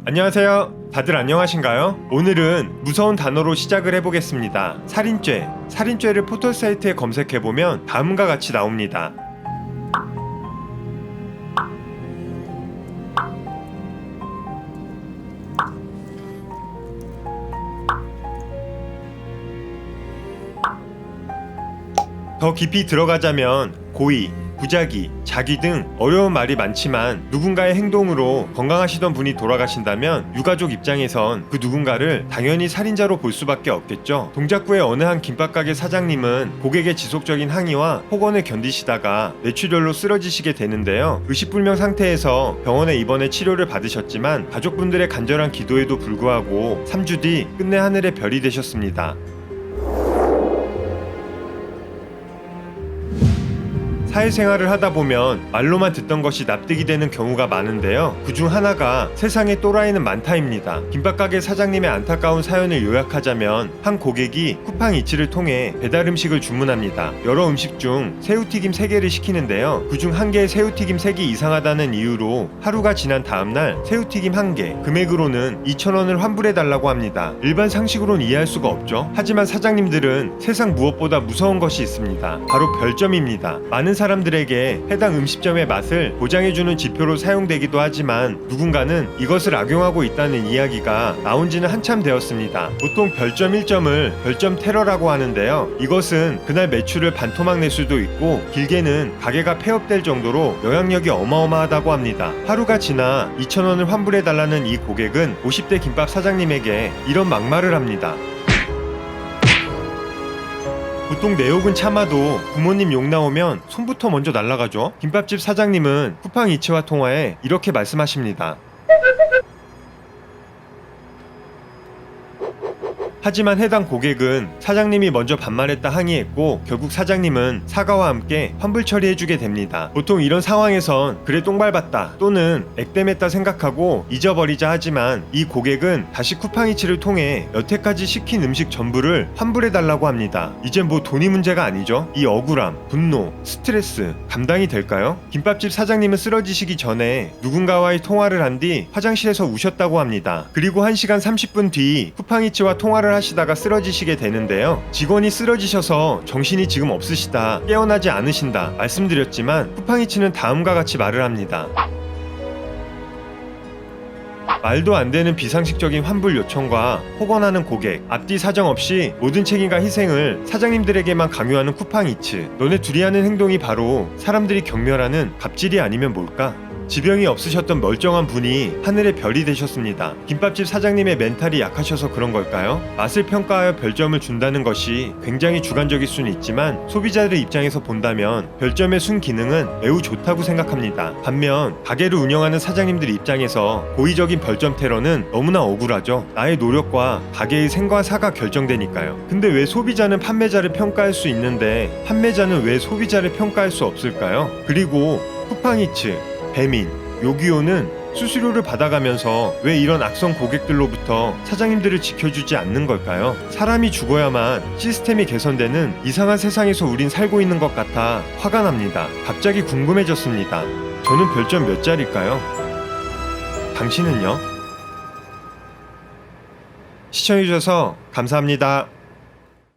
안녕하세요. 다들 안녕하신가요? 오늘은 무서운 단어로 시작을 해보겠습니다. 살인죄. 살인죄를 포털 사이트에 검색해보면 다음과 같이 나옵니다. 더 깊이 들어가자면 고의, 부작위, 자기 등 어려운 말이 많지만 누군가의 행동으로 건강하시던 분이 돌아가신다면 유가족 입장에선 그 누군가를 당연히 살인자로 볼 수밖에 없겠죠. 동작구의 어느 한 김밥가게 사장님은 고객의 지속적인 항의와 폭언을 견디시다가 뇌출혈로 쓰러지시게 되는데요. 의식불명 상태에서 병원에 입원해 치료를 받으셨지만 가족분들의 간절한 기도에도 불구하고 3주 뒤 끝내 하늘의 별이 되셨습니다. 사회생활을 하다 보면 말로만 듣던 것이 납득이 되는 경우가 많은데요. 그중 하나가 세상에 또라이는 많다입니다. 김밥가게 사장님의 안타까운 사연을 요약하자면 한 고객이 쿠팡이츠를 통해 배달 음식을 주문합니다. 여러 음식 중 새우튀김 3개를 시키는데요. 그중 한 개의 새우튀김 색이 이상하다는 이유로 하루가 지난 다음날 새우튀김 1개, 금액으로는 2,000원을 환불해달라고 합니다. 일반 상식으론 이해할 수가 없죠. 하지만 사장님들은 세상 무엇보다 무서운 것이 있습니다. 바로 별점입니다. 많은 사람들에게 해당 음식점의 맛을 보장해주는 지표로 사용되기도 하지만 누군가는 이것을 악용하고 있다는 이야기가 나온 지는 한참 되었습니다. 보통 별점 1점을 별점 테러라고 하는데요. 이것은 그날 매출을 반토막 낼 수도 있고 길게는 가게가 폐업될 정도로 영향력이 어마어마하다고 합니다. 하루가 지나 2,000원을 환불해달라는 이 고객은 50대 김밥 사장님에게 이런 막말을 합니다. 보통 내 욕은 참아도 부모님 욕 나오면 손부터 먼저 날아가죠. 김밥집 사장님은 쿠팡이츠와 통화해 이렇게 말씀하십니다. 하지만 해당 고객은 사장님이 먼저 반말했다 항의했고 결국 사장님은 사과와 함께 환불 처리해주게 됩니다. 보통 이런 상황에선 그래 똥 밟았다 또는 액땜했다 생각하고 잊어버리자 하지만 이 고객은 다시 쿠팡이츠를 통해 여태까지 시킨 음식 전부를 환불해달라고 합니다. 이젠 뭐 돈이 문제가 아니죠. 이 억울함, 분노, 스트레스 감당이 될까요? 김밥집 사장님은 쓰러지시기 전에 누군가와의 통화를 한 뒤 화장실에서 우셨다고 합니다. 그리고 1시간 30분 뒤 쿠팡이츠와 통화를 하시다가 쓰러지시게 되는데요. 직원이 쓰러지셔서 정신이 지금 없으시다, 깨어나지 않으신다 말씀드렸지만 쿠팡이츠는 다음과 같이 말을 합니다. 말도 안 되는 비상식적인 환불 요청과 폭언하는 고객, 앞뒤 사정 없이 모든 책임과 희생을 사장님들에게만 강요하는 쿠팡이츠. 너네 둘이 하는 행동이 바로 사람들이 경멸하는 갑질이 아니면 뭘까? 지병이 없으셨던 멀쩡한 분이 하늘의 별이 되셨습니다. 김밥집 사장님의 멘탈이 약하셔서 그런 걸까요? 맛을 평가하여 별점을 준다는 것이 굉장히 주관적일 수는 있지만 소비자들 입장에서 본다면 별점의 순기능은 매우 좋다고 생각합니다. 반면 가게를 운영하는 사장님들 입장에서 고의적인 별점 테러는 너무나 억울하죠. 나의 노력과 가게의 생과 사가 결정되니까요. 근데 왜 소비자는 판매자를 평가할 수 있는데 판매자는 왜 소비자를 평가할 수 없을까요? 그리고 쿠팡이츠, 배민, 요기요는 수수료를 받아가면서 왜 이런 악성 고객들로부터 사장님들을 지켜주지 않는 걸까요? 사람이 죽어야만 시스템이 개선되는 이상한 세상에서 우린 살고 있는 것 같아 화가 납니다. 갑자기 궁금해졌습니다. 저는 별점 몇 짜리일까요? 당신은요? 시청해주셔서 감사합니다.